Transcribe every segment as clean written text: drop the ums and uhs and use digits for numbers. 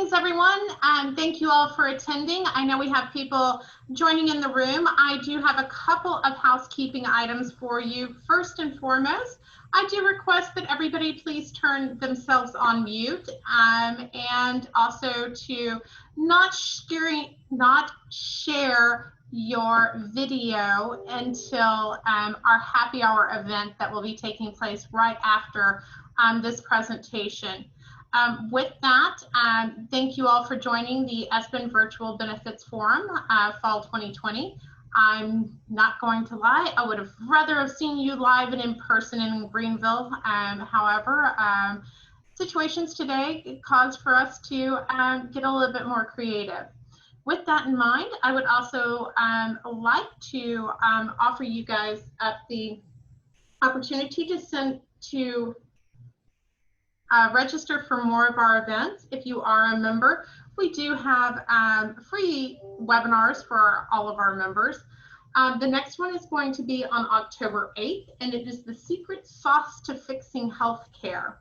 Greetings, everyone. Thank you all for attending. I know we have people joining in the room. I do have a couple of housekeeping items for you. First and foremost, I do request that everybody please turn themselves on mute, and also to not share your video until our happy hour event that will be taking place right after this presentation. With that, thank you all for joining the ESPN Virtual Benefits Forum, Fall 2020. I'm not going to lie, I would have rather have seen you live and in person in Greenville. However, situations today cause for us to get a little bit more creative. With that in mind, I would also like to offer you guys the opportunity to register for more of our events. If you are a member, we do have free webinars for all of our members. The next one is going to be on October 8th, and it is the secret sauce to fixing healthcare.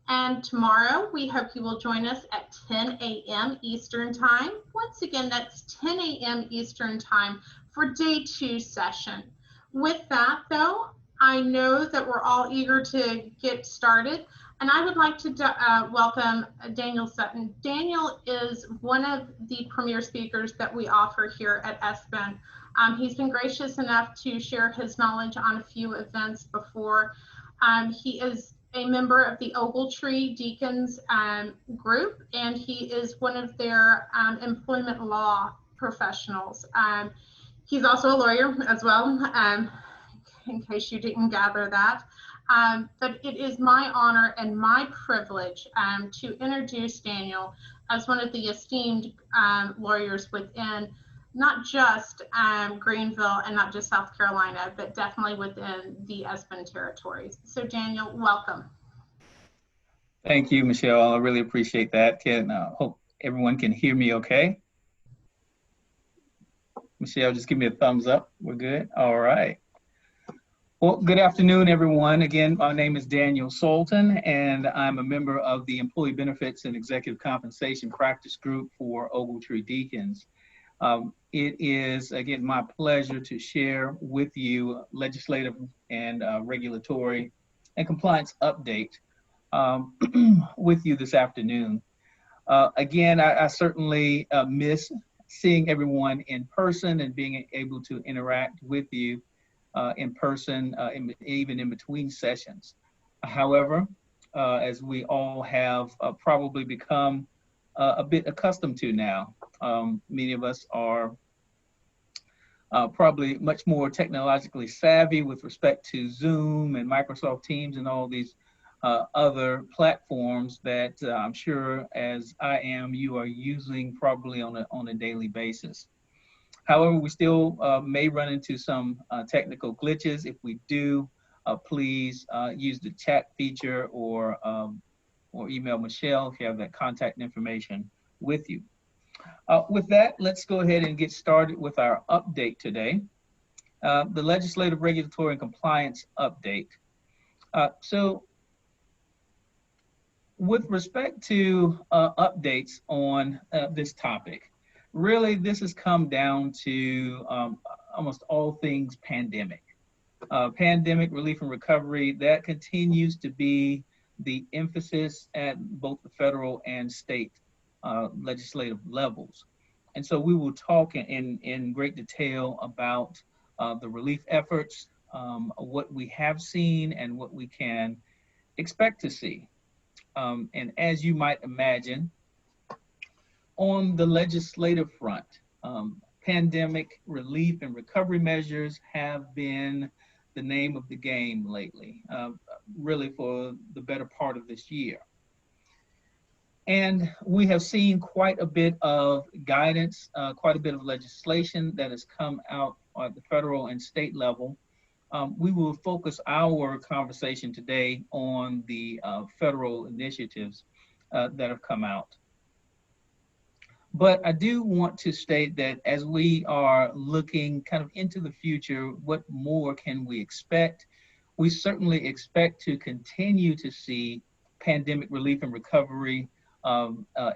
And tomorrow, we hope you will join us at 10 a.m. Eastern Time. Once again, that's 10 a.m. Eastern Time for day 2 session. With that, though, I know that we're all eager to get started, and I would like to welcome Daniel Sutton. Daniel is one of the premier speakers that we offer here at ESPN. He's been gracious enough to share his knowledge on a few events before. He is a member of the Ogletree Deacons group, and he is one of their employment law professionals. He's also a lawyer as well, in case you didn't gather that. But it is my honor and my privilege to introduce Daniel as one of the esteemed lawyers within not just Greenville and not just South Carolina, but definitely within the ESPN territories. So Daniel, welcome. Thank you, Michelle. I really appreciate that. Hope everyone can hear me okay. Michelle, just give me a thumbs up. We're good? All right. Well, good afternoon, everyone. Again, my name is Daniel Sultan, and I'm a member of the Employee Benefits and Executive Compensation Practice Group for Ogletree Deacons. It is, again, my pleasure to share with you legislative and regulatory and compliance update with you this afternoon. Again, I certainly miss seeing everyone in person and being able to interact with you in person, even in between sessions. However, as we all have probably become a bit accustomed to now, many of us are probably much more technologically savvy with respect to Zoom and Microsoft Teams and all these other platforms that I'm sure, as I am, you are using probably on a daily basis. However, we still may run into some technical glitches. If we do, please use the chat feature or email Michelle if you have that contact information with you. With that, let's go ahead and get started with our update today, the Legislative Regulatory and Compliance Update. So with respect to updates on this topic, really this has come down to almost all things pandemic. Pandemic relief and recovery, that continues to be the emphasis at both the federal and state legislative levels. And so we will talk in great detail about the relief efforts, what we have seen and what we can expect to see. And as you might imagine, on the legislative front, pandemic relief and recovery measures have been the name of the game lately, really for the better part of this year. And we have seen quite a bit of guidance, quite a bit of legislation that has come out at the federal and state level. We will focus our conversation today on the federal initiatives that have come out. But I do want to state that as we are looking kind of into the future, what more can we expect? We certainly expect to continue to see pandemic relief and recovery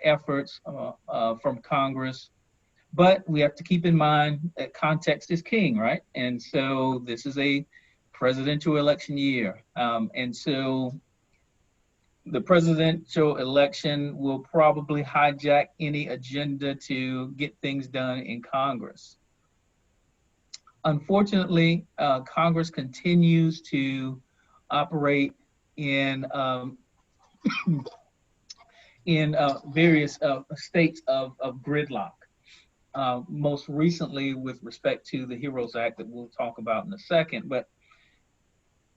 efforts from Congress. But we have to keep in mind that context is king, right? And so this is a presidential election year. And so the presidential election will probably hijack any agenda to get things done in Congress. Unfortunately, Congress continues to operate in various states of gridlock. Most recently, with respect to the HEROES Act that we'll talk about in a second, but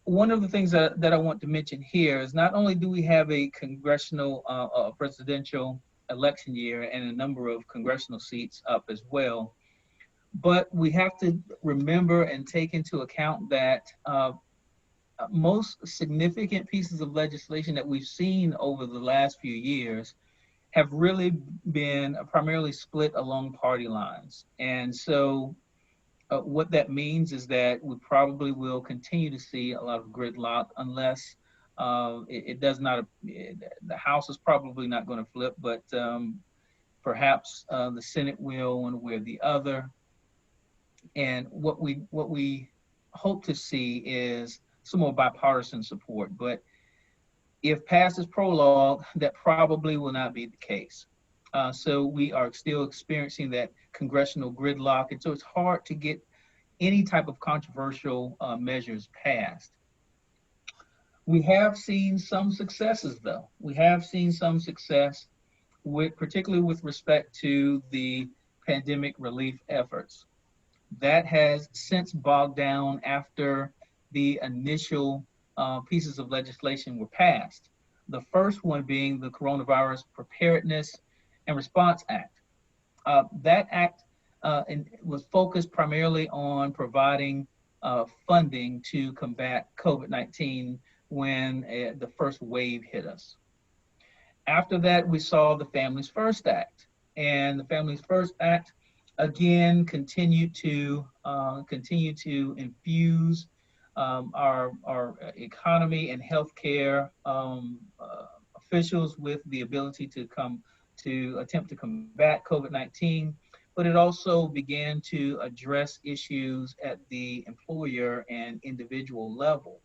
one of the things that I want to mention here is not only do we have a congressional presidential election year and a number of congressional seats up as well, but we have to remember and take into account that most significant pieces of legislation that we've seen over the last few years have really been primarily split along party lines. And so what that means is that we probably will continue to see a lot of gridlock unless it does not, the House is probably not going to flip, but perhaps the Senate will one way or the other. And what we hope to see is some more bipartisan support. But if passed as prologue, that probably will not be the case. So we are still experiencing that congressional gridlock, and so it's hard to get any type of controversial measures passed. We have seen some successes, though. We have seen some success, particularly with respect to the pandemic relief efforts. That has since bogged down after the initial pieces of legislation were passed. The first one being the Coronavirus Preparedness and Response Act. That act was focused primarily on providing funding to combat COVID-19 when the first wave hit us. After that, we saw the Families First Act, and the Families First Act again continued to infuse our economy and healthcare officials with the ability to attempt to combat COVID-19, but it also began to address issues at the employer and individual level,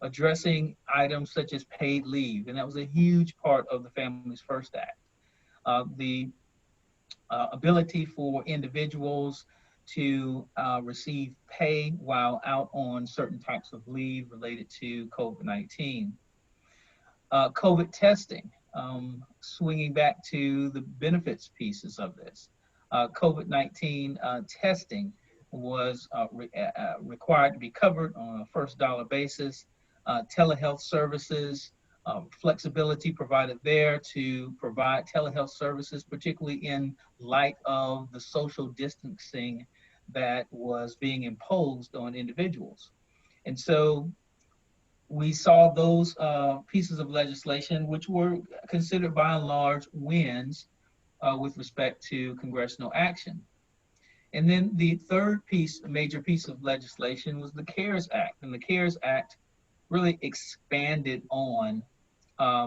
addressing items such as paid leave, and that was a huge part of the Families First Act. The ability for individuals to receive pay while out on certain types of leave related to COVID-19. COVID testing, swinging back to the benefits pieces of this. COVID-19 testing was required to be covered on a first dollar basis. Telehealth services, flexibility provided there to provide telehealth services, particularly in light of the social distancing that was being imposed on individuals. And so we saw those pieces of legislation, which were considered by and large wins with respect to congressional action. And then the third major piece of legislation was the CARES Act. And the CARES Act really expanded on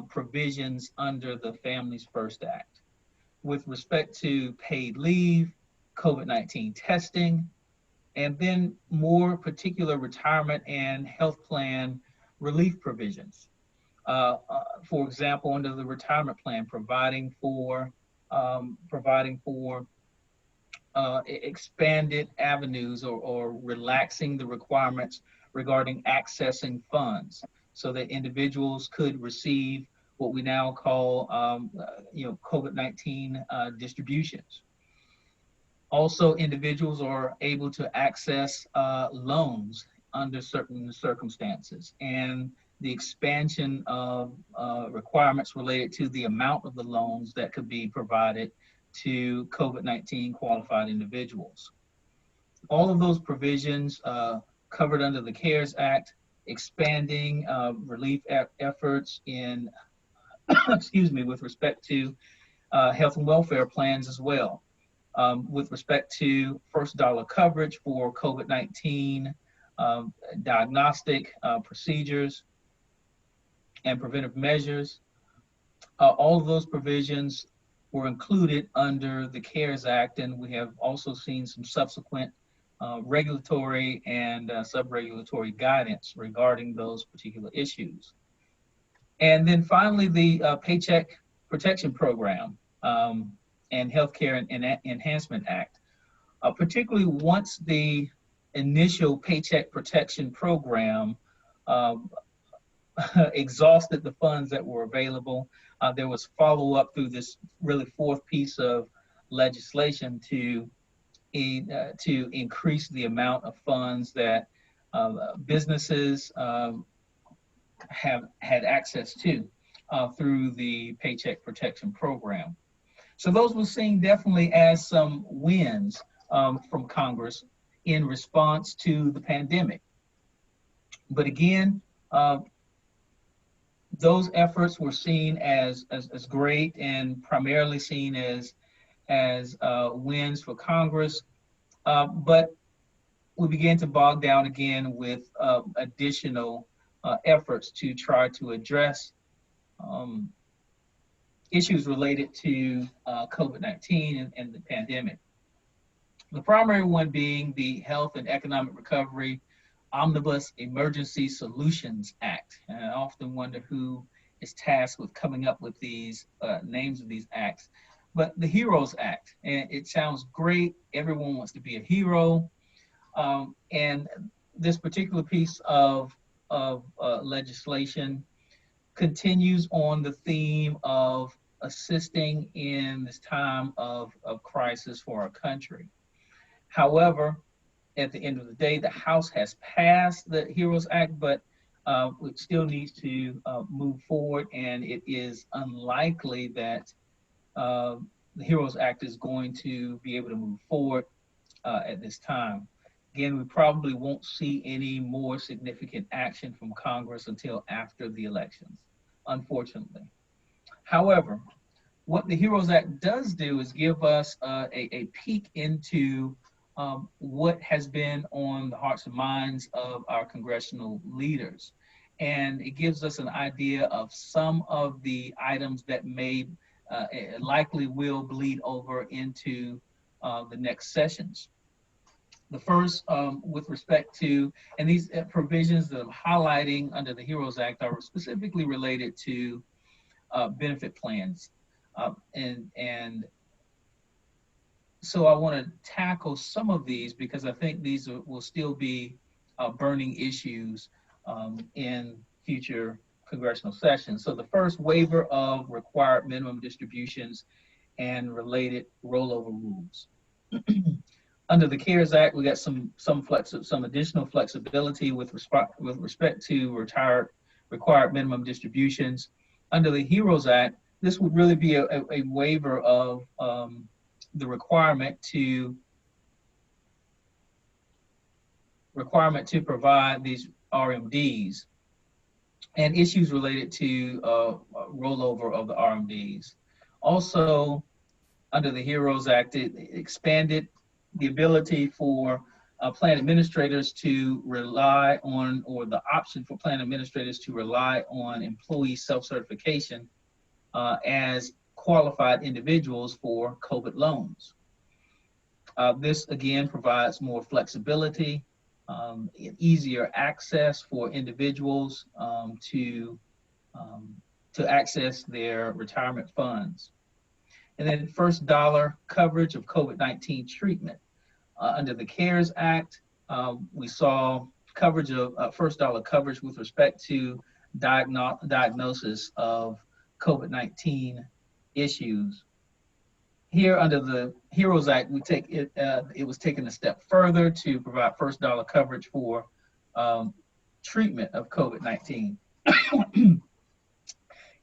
provisions under the Families First Act with respect to paid leave, COVID-19 testing, and then more particular retirement and health plan relief provisions. For example, under the retirement plan, providing for expanded avenues or relaxing the requirements regarding accessing funds so that individuals could receive what we now call COVID-19 distributions. Also, individuals are able to access loans under certain circumstances, and the expansion of requirements related to the amount of the loans that could be provided to COVID-19 qualified individuals. All of those provisions covered under the CARES Act, expanding relief efforts in, with respect to health and welfare plans as well. With respect to first dollar coverage for COVID-19 diagnostic procedures and preventive measures, All of those provisions were included under the CARES Act, and we have also seen some subsequent regulatory and sub-regulatory guidance regarding those particular issues. And then finally, the Paycheck Protection Program and Healthcare Enhancement Act. Particularly once the initial Paycheck Protection Program exhausted the funds that were available, there was follow-up through this really fourth piece of legislation to increase the amount of funds that businesses have had access to through the Paycheck Protection Program. So those were seen definitely as some wins from Congress in response to the pandemic. But again, those efforts were seen as great and primarily seen as wins for Congress. But we began to bog down again with additional efforts to try to address issues related to COVID-19 and the pandemic. The primary one being the Health and Economic Recovery Omnibus Emergency Solutions Act. And I often wonder who is tasked with coming up with these names of these acts. But the HEROES Act, and it sounds great. Everyone wants to be a hero. And this particular piece of legislation continues on the theme of assisting in this time of crisis for our country. However, at the end of the day, the House has passed the HEROES Act, but it still needs to move forward, and it is unlikely that the HEROES Act is going to be able to move forward at this time. Again, we probably won't see any more significant action from Congress until after the elections, unfortunately. However, what the HEROES Act does do is give us a peek into what has been on the hearts and minds of our congressional leaders. And it gives us an idea of some of the items that may likely will bleed over into the next sessions. The first, with respect to, and these provisions that I'm highlighting under the HEROES Act are specifically related to benefit plans. And so I want to tackle some of these because I think these will still be burning issues in future congressional sessions. So the first, waiver of required minimum distributions and related rollover rules. Under the CARES Act, we got some additional flexibility with respect to required minimum distributions. Under the HEROES Act, this would really be a waiver of the requirement to provide these RMDs and issues related to rollover of the RMDs. Also, under the HEROES Act, it expanded the ability for plan administrators to rely on, or the option for plan administrators to rely on employee self-certification as qualified individuals for COVID loans. This again provides more flexibility, easier access for individuals to access their retirement funds. And then first dollar coverage of COVID-19 treatment. Under the CARES Act, we saw coverage of first dollar coverage with respect to diagnosis of COVID-19 issues. Here under the HEROES Act, it was taken a step further to provide first dollar coverage for treatment of COVID-19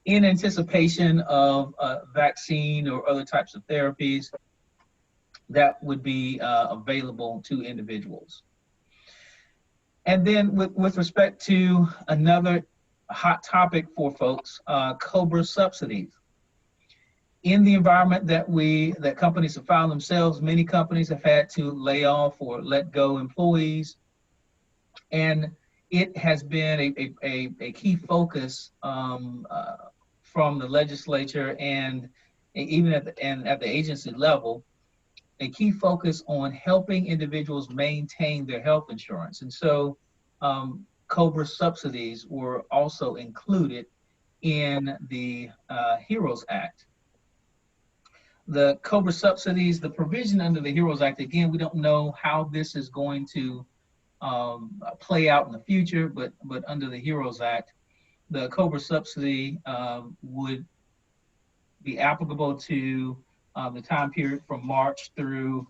in anticipation of vaccine or other types of therapies that would be available to individuals. And then with respect to another hot topic for folks, COBRA subsidies. In the environment that companies have found themselves, many companies have had to lay off or let go employees. And it has been a key focus from the legislature and even at the agency level, a key focus on helping individuals maintain their health insurance. And so COBRA subsidies were also included in the HEROES Act. The COBRA subsidies, the provision under the HEROES Act, again, we don't know how this is going to play out in the future, but under the HEROES Act, the COBRA subsidy would be applicable to the time period from March through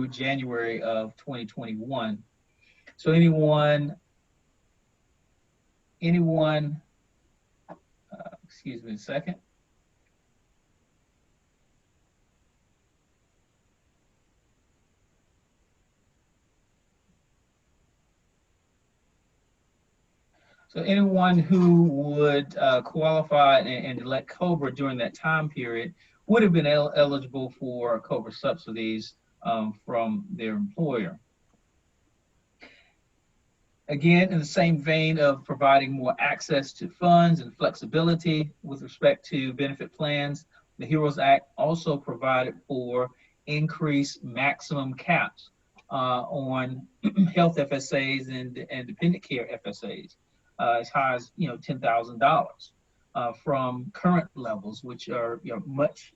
January of 2021. So anyone, excuse me a second. So anyone who would qualify and elect COBRA during that time period would have been eligible for COBRA subsidies from their employer. Again, in the same vein of providing more access to funds and flexibility with respect to benefit plans, the HEROES Act also provided for increased maximum caps on health FSAs and dependent care FSAs. As high as $10,000 from current levels, which are much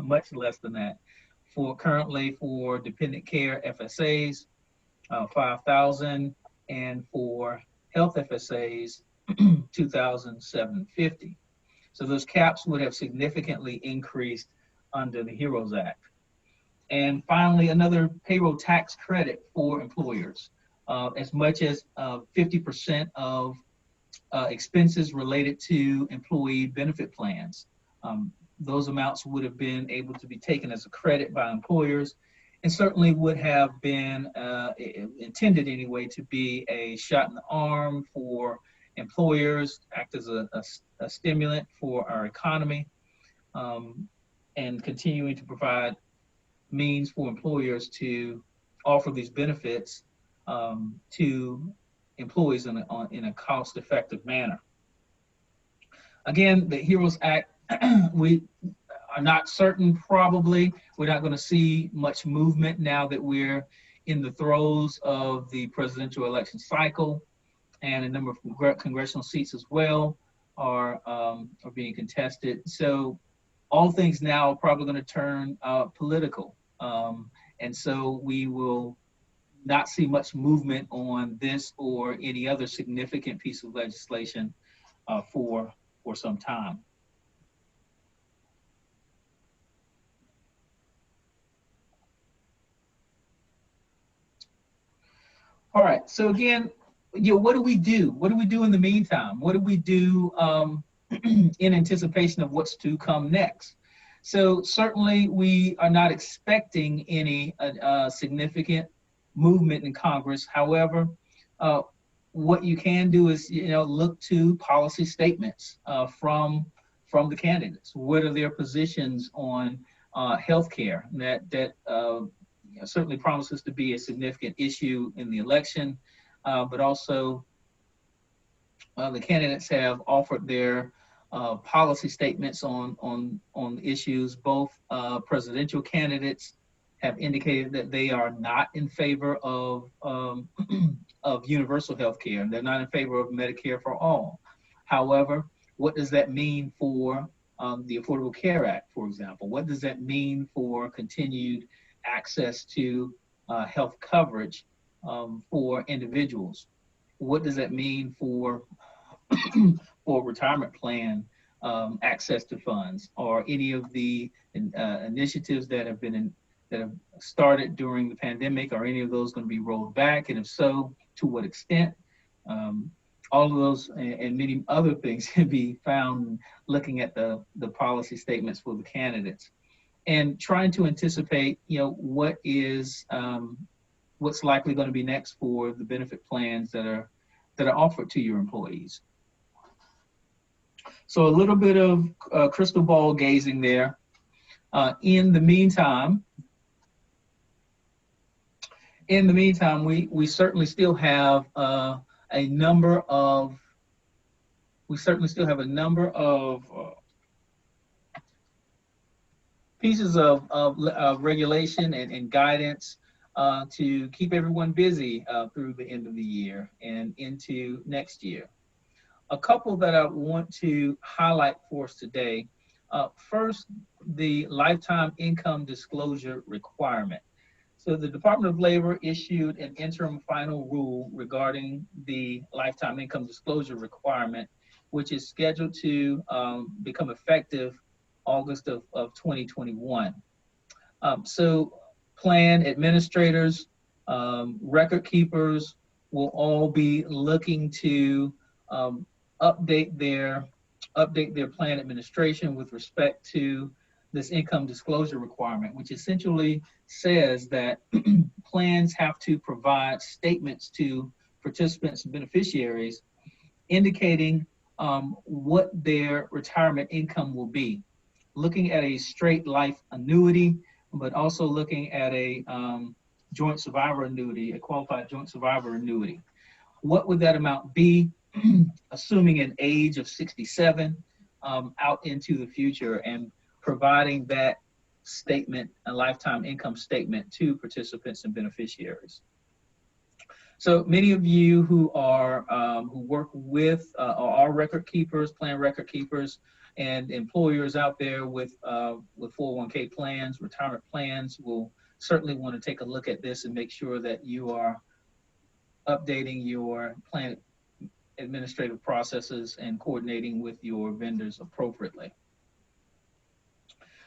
much less than that. Currently for dependent care FSAs, $5,000, and for health FSAs, $2,750. So those caps would have significantly increased under the HEROES Act. And finally, another payroll tax credit for employers, as much as 50% of expenses related to employee benefit plans. Those amounts would have been able to be taken as a credit by employers, and certainly would have been intended anyway to be a shot in the arm for employers, act as a stimulant for our economy, and continuing to provide means for employers to offer these benefits to employees in a cost-effective manner. Again, the HEROES Act, we are not certain, probably. We're not going to see much movement now that we're in the throes of the presidential election cycle, and a number of congressional seats as well are being contested. So all things now are probably going to turn political. And so we will not see much movement on this or any other significant piece of legislation for some time. All right, so again, what do we do? What do we do in the meantime? What do we do in anticipation of what's to come next? So certainly we are not expecting any significant movement in Congress. However, what you can do is look to policy statements from the candidates. What are their positions on healthcare? That certainly promises to be a significant issue in the election, but also the candidates have offered their policy statements on issues. Both presidential candidates have indicated that they are not in favor of universal health care, and they're not in favor of Medicare for all. However, what does that mean for the Affordable Care Act, for example? What does that mean for continued access to health coverage for individuals? What does that mean for retirement plan access to funds, or any of the initiatives that have started during the pandemic? Are any of those going to be rolled back, and if so, to what extent? All of those and many other things can be found looking at the policy statements for the candidates, and trying to anticipate, what's likely going to be next for the benefit plans that are offered to your employees. So a little bit of crystal ball gazing there. In the meantime, we certainly still have a number of We certainly still have a number of pieces of regulation and guidance to keep everyone busy through the end of the year and into next year. A couple that I want to highlight for us today. First, the lifetime income disclosure requirement. So the Department of Labor issued an interim final rule regarding the lifetime income disclosure requirement, which is scheduled to become effective August of 2021. So plan administrators, record keepers will all be looking to update their plan administration with respect to this income disclosure requirement, which essentially says that plans have to provide statements to participants and beneficiaries indicating what their retirement income will be, looking at a straight life annuity, but also looking at a joint survivor annuity, a qualified joint survivor annuity. What would that amount be, assuming an age of 67 out into the future, and providing that statement, a lifetime income statement, to participants and beneficiaries. So many of you who are who work with are record keepers, plan record keepers, and employers out there with 401k plans, retirement plans, will certainly want to take a look at this and make sure that you are updating your plan administrative processes and coordinating with your vendors appropriately.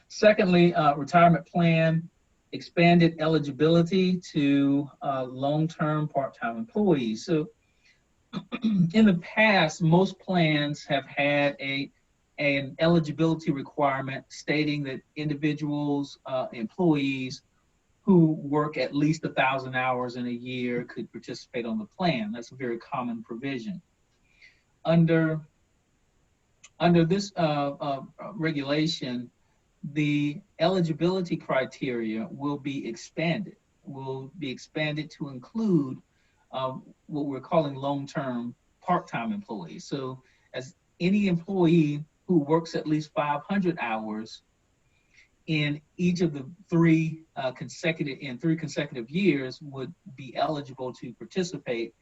Secondly, retirement plan expanded eligibility to long-term part-time employees. So in the past, most plans have had an eligibility requirement stating that individuals, employees who work at least 1,000 hours in a year could participate on the plan. That's a very common provision. Under this regulation, the eligibility criteria will be expanded to include what we're calling long-term part-time employees. So as any employee who works at least 500 hours in each of the three consecutive years would be eligible to participate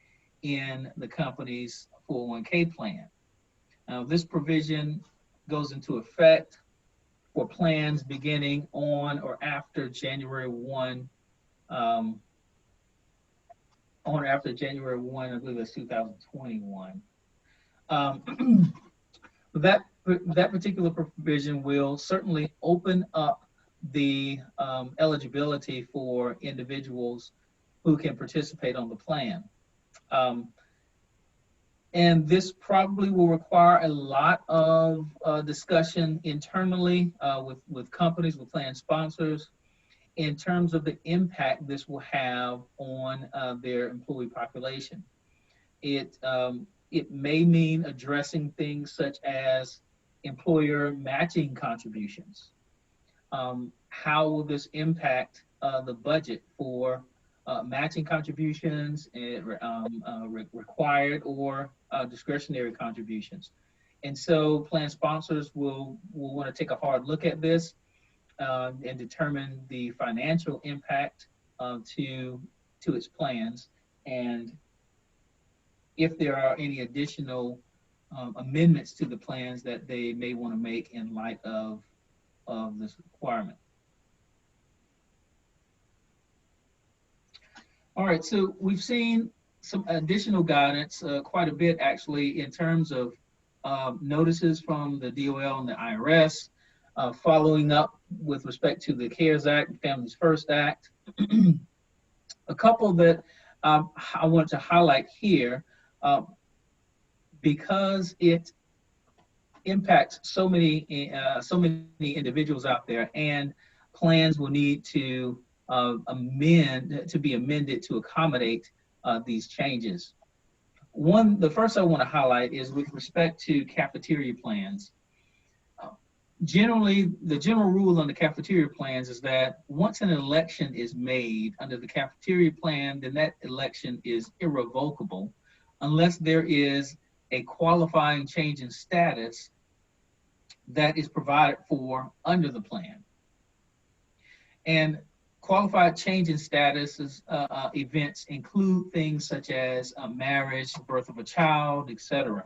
in the company's 401k plan. Now, this provision goes into effect for plans beginning on or after January 1, I believe that's 2021. That particular provision will certainly open up the eligibility for individuals who can participate on the plan. And this probably will require a lot of discussion internally with companies, with plan sponsors, in terms of the impact this will have on their employee population. It may mean addressing things such as employer matching contributions. How will this impact the budget for matching contributions, required or discretionary contributions? And so plan sponsors will want to take a hard look at this and determine the financial impact to its plans, and if there are any additional amendments to the plans that they may want to make in light of this requirement. All right, so we've seen some additional guidance, quite a bit actually, in terms of notices from the DOL and the IRS, following up with respect to the CARES Act and Families First Act. A couple that I want to highlight here, because it impacts so many individuals out there, and plans will need to be amended to accommodate these changes. The first I want to highlight is with respect to cafeteria plans. Generally, the general rule on the cafeteria plans is that once an election is made under the cafeteria plan, then that election is irrevocable unless there is a qualifying change in status that is provided for under the plan. And qualified change in status events include things such as marriage, birth of a child, etc.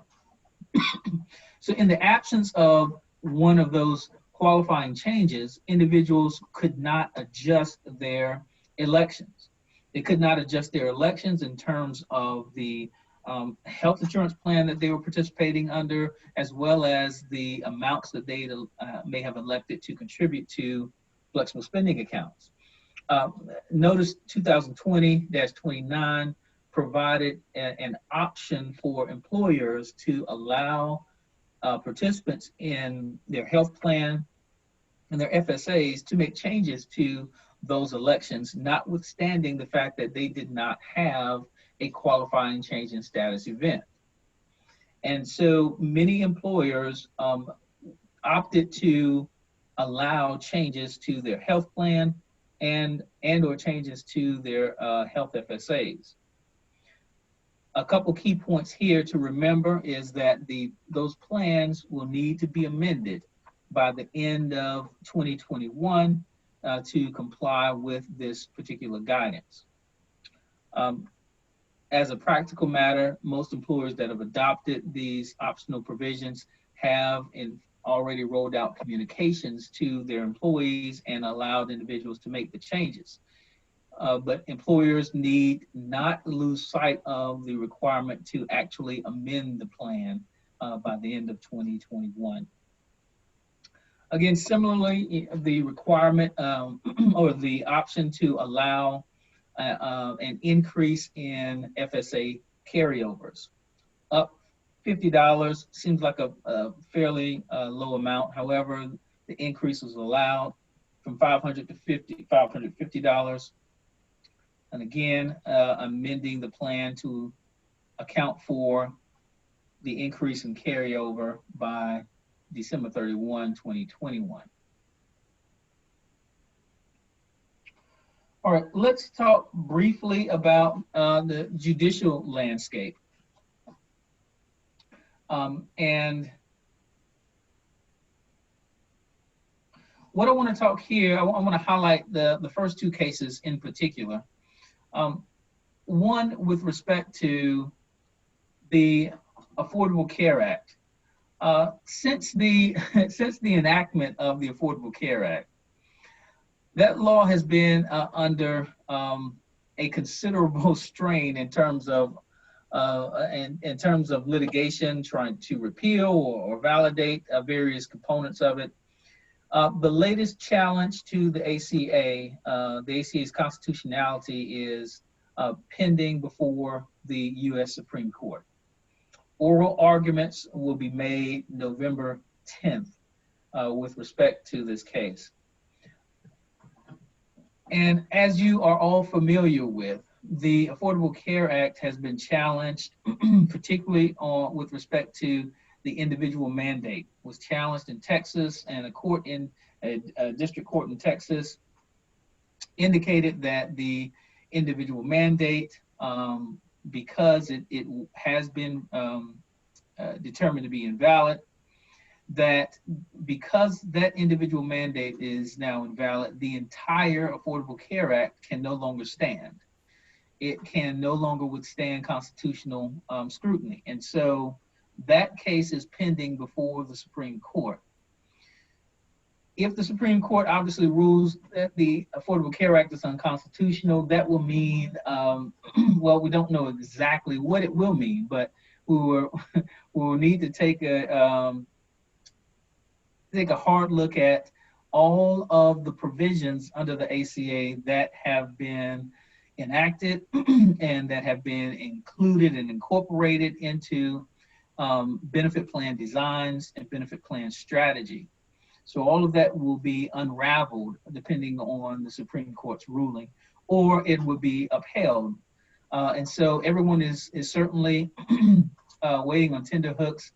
So in the absence of one of those qualifying changes, individuals could not adjust their elections. They could not adjust their elections in terms of the health insurance plan that they were participating under, as well as the amounts that they may have elected to contribute to flexible spending accounts. Notice 2020-29 provided an option for employers to allow participants in their health plan and their FSAs to make changes to those elections, notwithstanding the fact that they did not have a qualifying change in status event. And so many employers opted to allow changes to their health plan and or changes to their health FSAs. A couple key points here to remember is that those plans will need to be amended by the end of 2021 to comply with this particular guidance. As a practical matter, most employers that have adopted these optional provisions have already rolled out communications to their employees and allowed individuals to make the changes. But employers need not lose sight of the requirement to actually amend the plan by the end of 2021. Again, similarly, the requirement or the option to allow an increase in FSA carryovers. Up $50 seems like a fairly low amount. However, the increase was allowed from $500 to $550. And again, amending the plan to account for the increase in carryover by December 31, 2021. All right, let's talk briefly about the judicial landscape. And what I want to talk here, I want to highlight the first two cases in particular. One with respect to the Affordable Care Act. Since the enactment of the Affordable Care Act, that law has been under a considerable strain in terms of litigation, trying to repeal or validate various components of it. The latest challenge to the ACA's constitutionality is pending before the U.S. Supreme Court. Oral arguments will be made November 10th with respect to this case. And as you are all familiar with, the Affordable Care Act has been challenged, particularly with respect to the individual mandate. It was challenged in Texas, and a district court in Texas indicated that the individual mandate, because it has been determined to be invalid, that because that individual mandate is now invalid, the entire Affordable Care Act can no longer stand. It can no longer withstand constitutional scrutiny. And so that case is pending before the Supreme Court. If the Supreme Court obviously rules that the Affordable Care Act is unconstitutional, that will mean, well, we don't know exactly what it will mean, but we will need to take a hard look at all of the provisions under the ACA that have been enacted and that have been included and incorporated into benefit plan designs and benefit plan strategy. So all of that will be unraveled depending on the Supreme Court's ruling, or it will be upheld. And so everyone is certainly waiting on tenterhooks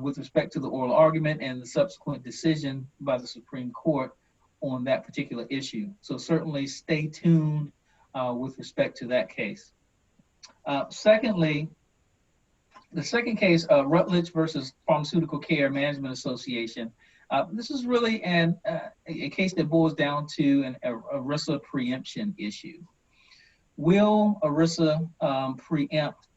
with respect to the oral argument and the subsequent decision by the Supreme Court on that particular issue. So certainly stay tuned with respect to that case. Secondly, The second case, Rutledge versus Pharmaceutical Care Management Association. This is really a case that boils down to an ERISA preemption issue. Will ERISA preempt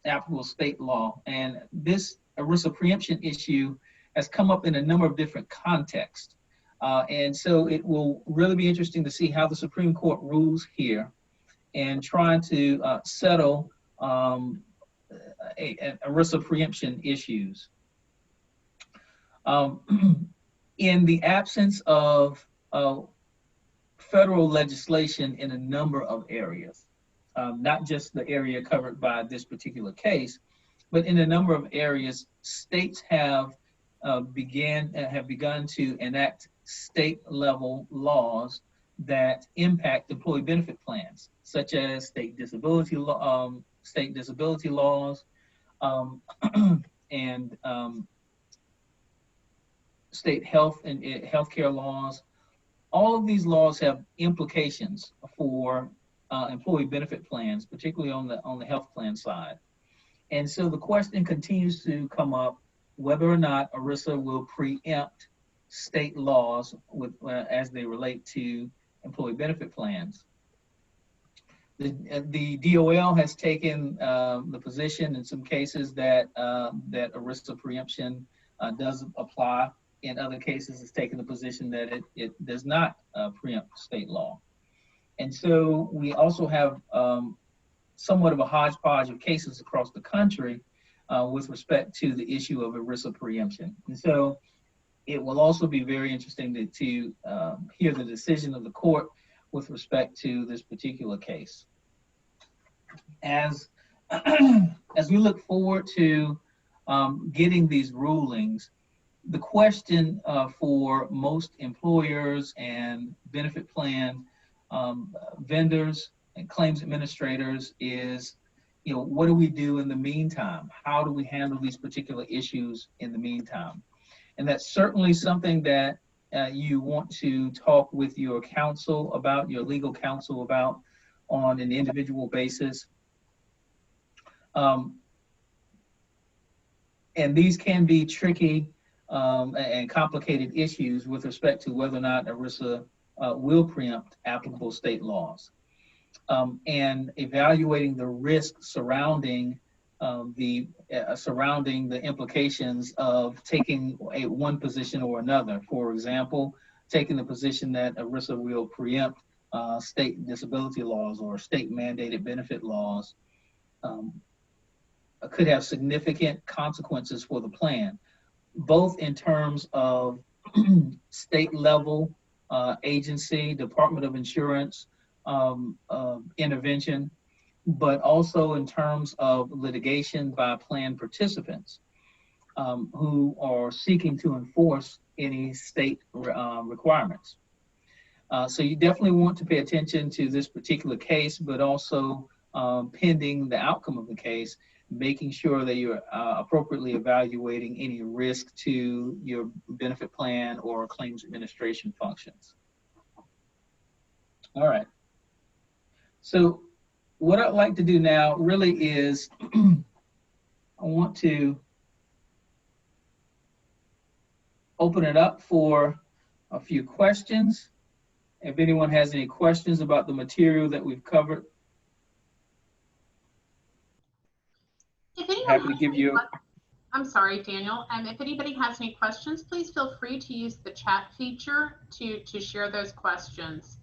applicable state law? And this ERISA preemption issue has come up in a number of different contexts. And so it will really be interesting to see how the Supreme Court rules here and trying to settle ERISA preemption issues. In the absence of federal legislation in a number of areas, not just the area covered by this particular case, but in a number of areas, states have begun to enact state-level laws that impact employee benefit plans, such as state disability laws, and state health and healthcare laws. All of these laws have implications for employee benefit plans, particularly on the health plan side. And so the question continues to come up whether or not ERISA will preempt state laws as they relate to employee benefit plans. The DOL has taken the position in some cases that ERISA preemption does apply. In other cases, it's taken the position that it does not preempt state law. And so we also have somewhat of a hodgepodge of cases across the country with respect to the issue of ERISA preemption. And so it will also be very interesting to hear the decision of the court with respect to this particular case. As we look forward to getting these rulings, the question for most employers and benefit plan vendors and claims administrators is, what do we do in the meantime? How do we handle these particular issues in the meantime? And that's certainly something that you want to talk with your counsel about, your legal counsel about, on an individual basis. And these can be tricky and complicated issues with respect to whether or not ERISA will preempt applicable state laws. And evaluating the risk surrounding the implications of taking one position or another. For example, taking the position that ERISA will preempt state disability laws or state mandated benefit laws could have significant consequences for the plan, both in terms of state level agency, Department of Insurance intervention, but also in terms of litigation by plan participants who are seeking to enforce any state requirements. So you definitely want to pay attention to this particular case, but also pending the outcome of the case, making sure that you're appropriately evaluating any risk to your benefit plan or claims administration functions. All right. So what I'd like to do now really is I want to open it up for a few questions. If anyone has any questions about the material that we've covered, happy to give you. I'm sorry, Daniel. If anybody has any questions, please feel free to use the chat feature to share those questions.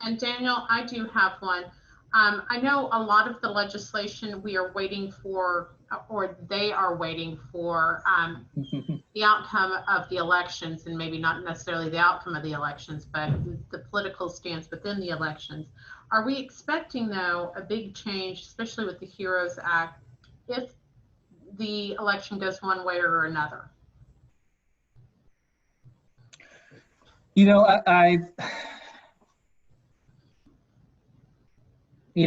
And Daniel, I do have one. I know a lot of the legislation we are waiting for, or they are waiting for the outcome of the elections, and maybe not necessarily the outcome of the elections, but the political stance within the elections. Are we expecting, though, a big change, especially with the HEROES Act, if the election goes one way or another? Yeah,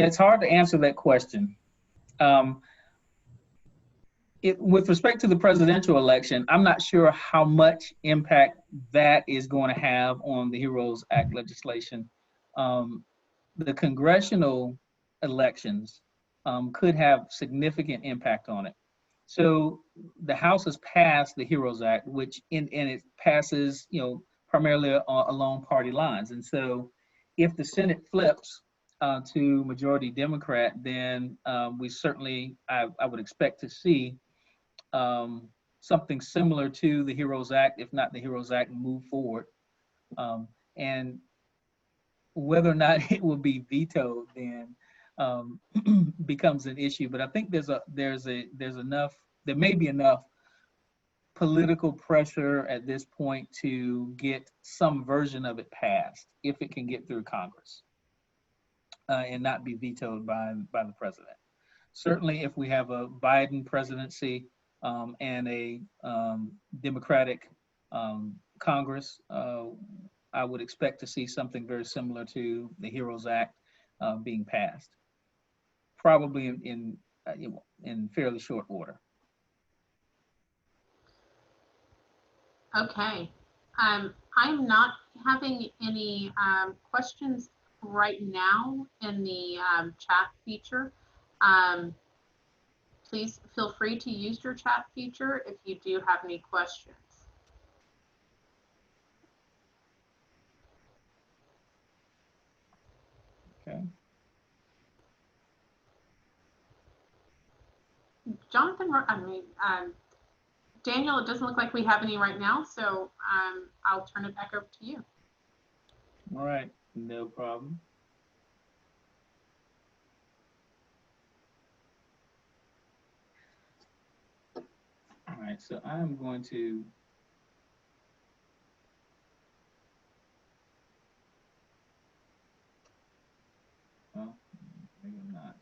it's hard to answer that question. With respect to the presidential election, I'm not sure how much impact that is going to have on the HEROES Act legislation. The congressional elections could have significant impact on it. So the House has passed the HEROES Act, which and it passes, primarily along party lines. And so if the Senate flips to majority Democrat, then we certainly, I would expect to see something similar to the HEROES Act, if not the HEROES Act, move forward. And whether or not it will be vetoed then becomes an issue. But I think there may be enough political pressure at this point to get some version of it passed if it can get through Congress and not be vetoed by the president. Certainly, if we have a Biden presidency and a Democratic Congress, I would expect to see something very similar to the HEROES Act being passed, probably in fairly short order. Okay. I'm not having any questions right now in the chat feature. Please feel free to use your chat feature if you do have any questions. Okay. Jonathan, Daniel, it doesn't look like we have any right now, so I'll turn it back over to you. All right, no problem. All right, so I'm going to well, maybe I'm not.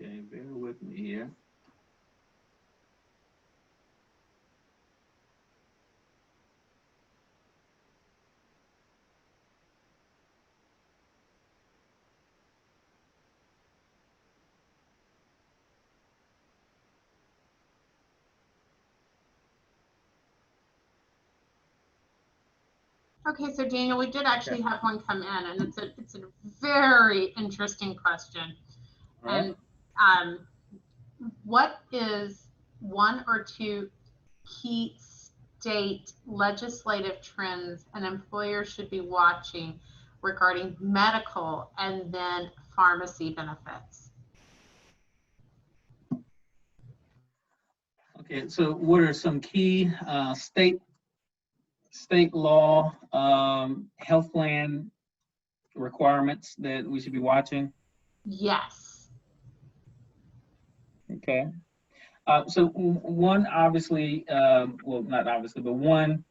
Okay, bear with me here. Okay, so Daniel, we did actually have one come in, and it's a very interesting question. Right. And what is one or two key state legislative trends an employer should be watching regarding medical and then pharmacy benefits? Okay, so what are some key state law health plan requirements that we should be watching? Yes. Okay. So one obviously, well, not obviously, but one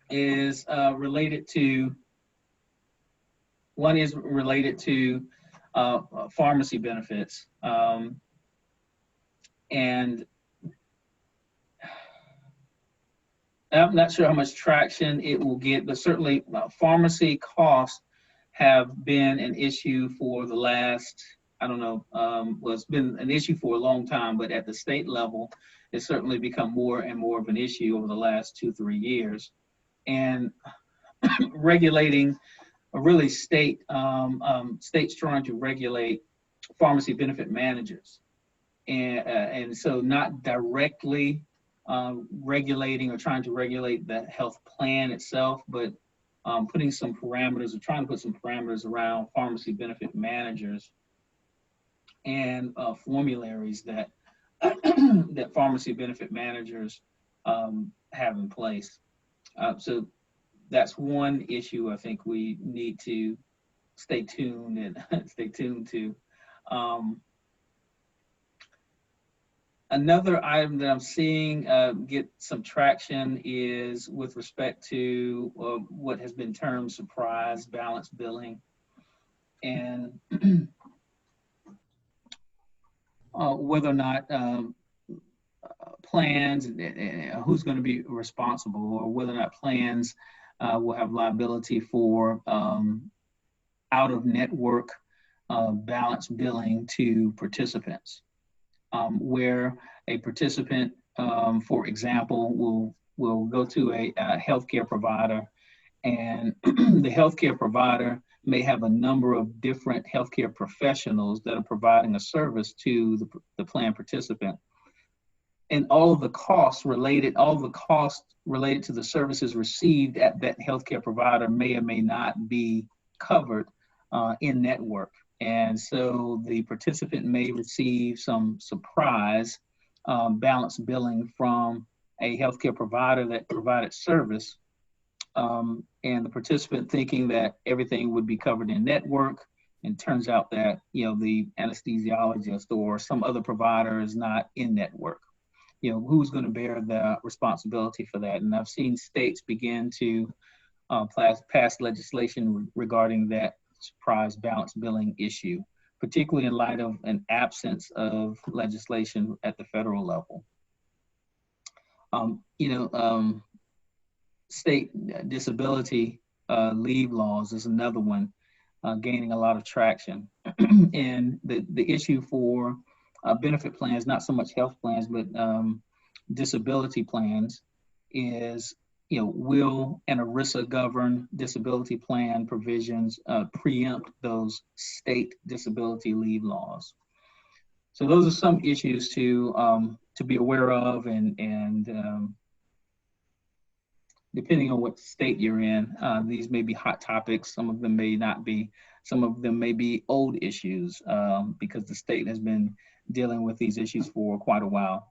is related to pharmacy benefits. And I'm not sure how much traction it will get, but certainly pharmacy costs have been an issue for the last, I don't know, well, it's been an issue for a long time, but at the state level, it's certainly become more and more of an issue over the last 2-3 years. And regulating, really states trying to regulate pharmacy benefit managers. And so not directly regulating or trying to regulate the health plan itself, but putting some parameters or trying to put some parameters around pharmacy benefit managers and formularies that that pharmacy benefit managers have in place. So that's one issue I think we need to stay tuned and stay tuned to. Another item that I'm seeing get some traction is with respect to what has been termed surprise balance billing. And whether or not plans, who's going to be responsible, or whether or not plans will have liability for out of network balance billing to participants, where a participant, for example, will go to a healthcare provider, and the healthcare provider may have a number of different healthcare professionals that are providing a service to the plan participant. And all of the costs related, to the services received at that healthcare provider may or may not be covered in network. And so the participant may receive some surprise balance billing from a healthcare provider that provided service, and the participant thinking that everything would be covered in network, and turns out that the anesthesiologist or some other provider is not in network. Who's going to bear the responsibility for that? And I've seen states begin to pass legislation regarding that surprise balance billing issue, particularly in light of an absence of legislation at the federal level. State disability leave laws is another one gaining a lot of traction. And the issue for benefit plans, not so much health plans, but disability plans, is will an ERISA govern disability plan provisions preempt those state disability leave laws? So those are some issues to be aware of, and depending on what state you're in, these may be hot topics. Some of them may not be. Some of them may be old issues because the state has been dealing with these issues for quite a while.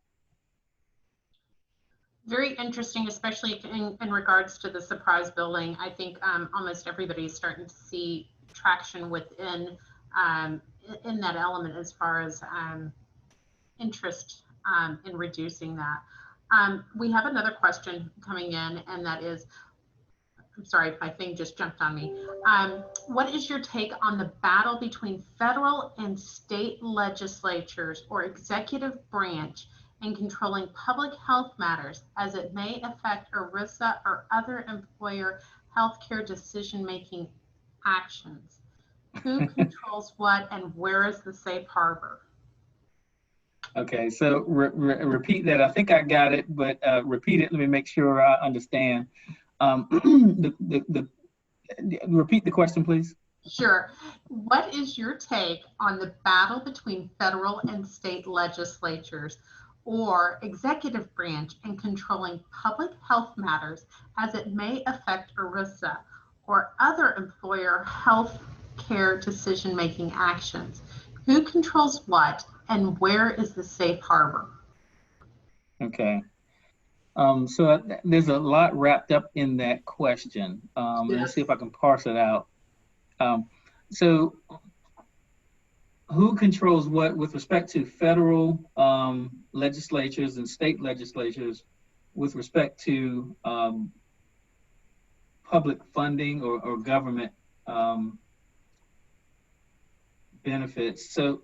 Very interesting, especially in regards to the surprise billing. I think almost everybody is starting to see traction within in that element as far as interest in reducing that. We have another question coming in, and that is, I'm sorry, my thing just jumped on me. What is your take on the battle between federal and state legislatures or executive branch in controlling public health matters as it may affect ERISA or other employer healthcare decision-making actions? Who controls what, and where is the safe harbor? Okay, so repeat that. I think I got it, but repeat it. Let me make sure I understand. Repeat the question, please. Sure. What is your take on the battle between federal and state legislatures or executive branch in controlling public health matters as it may affect ERISA or other employer health care decision-making actions? Who controls what, and where is the safe harbor? Okay. So there's a lot wrapped up in that question. Yes. Let's see if I can parse it out. So who controls what with respect to federal legislatures and state legislatures with respect to public funding or government benefits? So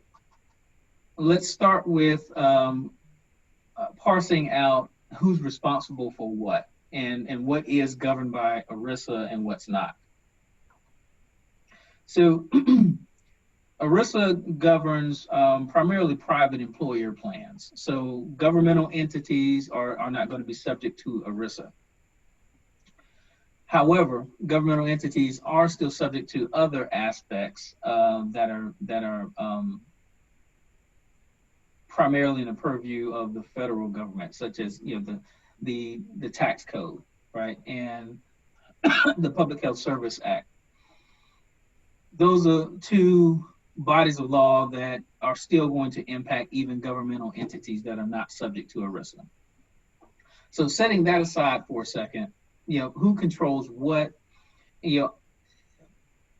let's start with parsing out who's responsible for what, and what is governed by ERISA and what's not. So ERISA governs primarily private employer plans. So governmental entities are not going to be subject to ERISA. However, governmental entities are still subject to other aspects that are primarily in the purview of the federal government, such as the tax code, right, and the Public Health Service Act. Those are two bodies of law that are still going to impact even governmental entities that are not subject to ERISA. So setting that aside for a second, who controls what?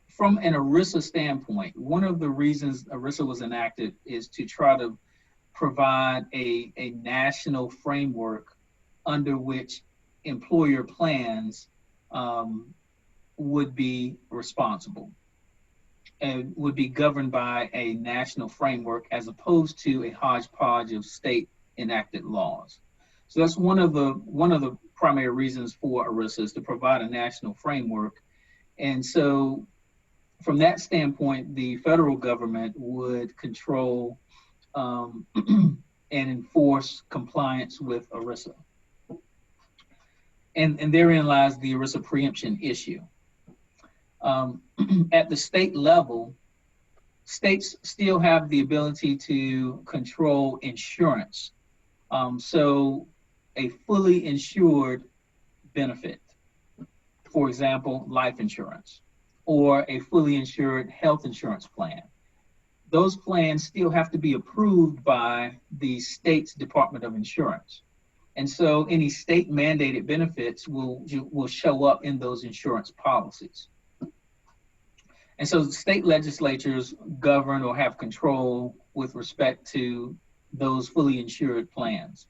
From an ERISA standpoint, one of the reasons ERISA was enacted is to try to provide a national framework under which employer plans would be responsible. would be governed by a national framework as opposed to a hodgepodge of state enacted laws. So that's one of the primary reasons for ERISA is to provide a national framework. And so from that standpoint, the federal government would control and enforce compliance with ERISA. And therein lies the ERISA preemption issue. At the state level, states still have the ability to control insurance. So a fully insured benefit, for example, life insurance, or a fully insured health insurance plan. Those plans still have to be approved by the state's Department of Insurance. And so any state mandated benefits will show up in those insurance policies. And so state legislatures govern or have control with respect to those fully insured plans.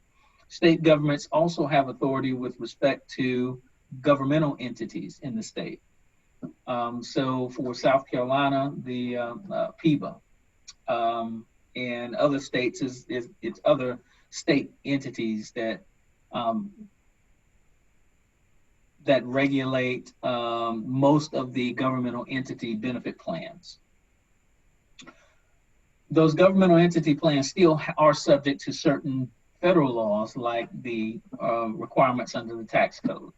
State governments also have authority with respect to governmental entities in the state. So for South Carolina, the PEBA, and other states it's other state entities that that regulate most of the governmental entity benefit plans. Those governmental entity plans still are subject to certain federal laws, like the requirements under the tax code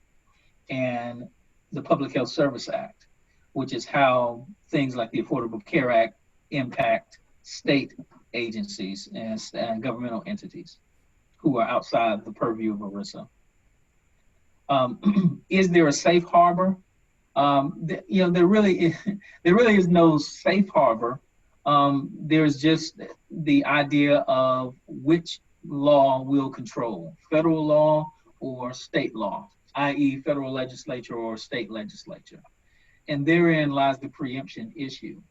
and the Public Health Service Act, which is how things like the Affordable Care Act impact state agencies and governmental entities who are outside the purview of ERISA. Is there a safe harbor? There really is no safe harbor. There's just the idea of which law will control, federal law or state law, i.e. federal legislature or state legislature. And therein lies the preemption issue.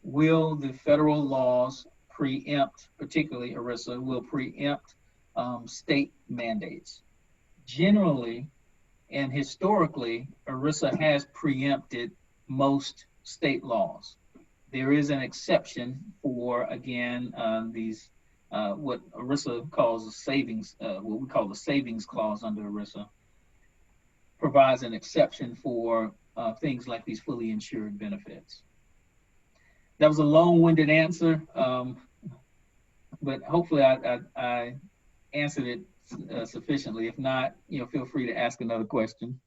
Will the federal laws preempt, particularly ERISA, will preempt state mandates? Generally and historically, ERISA has preempted most state laws. There is an exception for, again, these what ERISA calls a savings, what we call the savings clause under ERISA, provides an exception for things like these fully insured benefits. That was a long-winded answer, but hopefully I answered it sufficiently. If not, feel free to ask another question.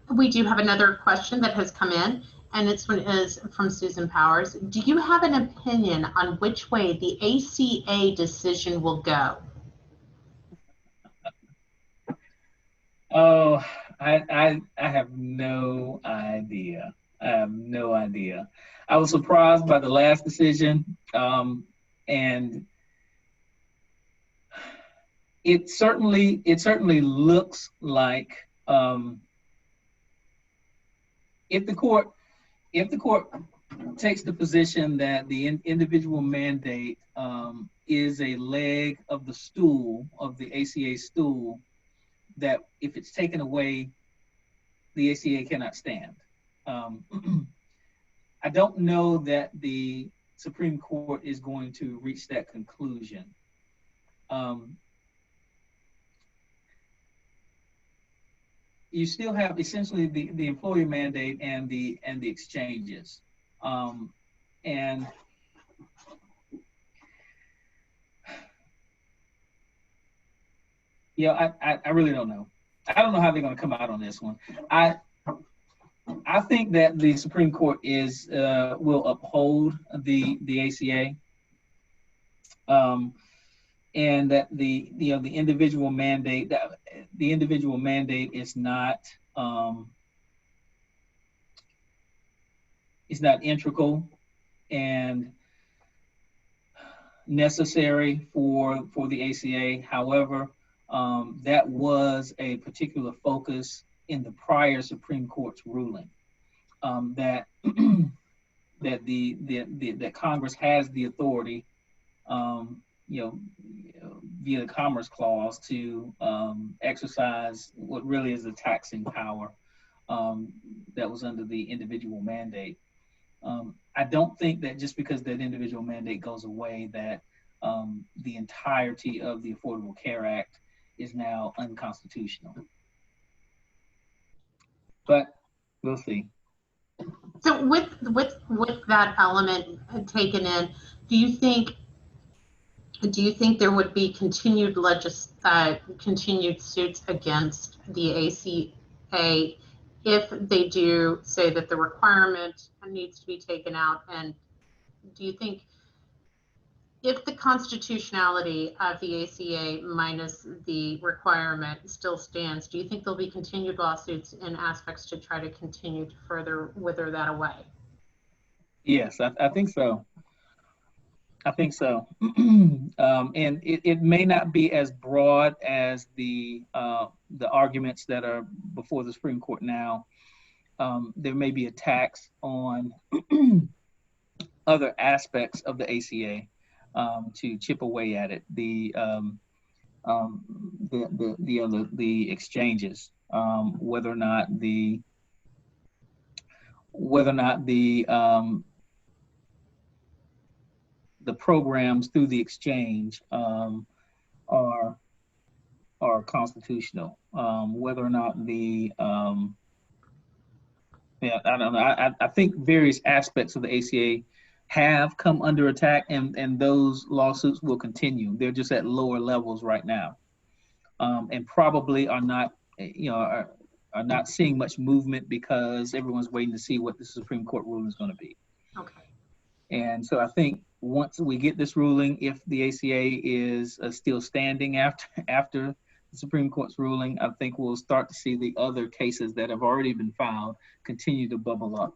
We do have another question that has come in, and this one is from Susan Powers. Do you have an opinion on which way the ACA decision will go? Oh, I have no idea. I have no idea. I was surprised by the last decision, and it certainly looks like if the court takes the position that the individual mandate is a leg of the stool, of the ACA stool, that if it's taken away, the ACA cannot stand. I don't know that the Supreme Court is going to reach that conclusion. You still have essentially the employer mandate and the exchanges, and I really don't know. I don't know how they're going to come out on this one. I think that the Supreme Court will uphold the ACA, and that the individual mandate is not integral and necessary for the ACA. However, that was a particular focus in the prior Supreme Court's ruling, that that Congress has the authority, via the Commerce Clause, to exercise what really is a taxing power that was under the individual mandate. I don't think that just because that individual mandate goes away, that the entirety of the Affordable Care Act is now unconstitutional. But we'll see. So with that element taken in, do you think there would be continued continued suits against the ACA if they do say that the requirement needs to be taken out? And do you think if the constitutionality of the ACA minus the requirement still stands, do you think there'll be continued lawsuits in aspects to try to continue to further wither that away? Yes, I think so. I think so. And it may not be as broad as the arguments that are before the Supreme Court now. There may be attacks on other aspects of the ACA to chip away at it. The exchanges, whether or not the programs through the exchange are constitutional, whether or not I don't know. I think various aspects of the ACA have come under attack, and those lawsuits will continue. They're just at lower levels right now, and probably are not not seeing much movement because everyone's waiting to see what the Supreme Court ruling is going to be. Okay. And so I think once we get this ruling, if the ACA is still standing after the Supreme Court's ruling, I think we'll start to see the other cases that have already been filed continue to bubble up.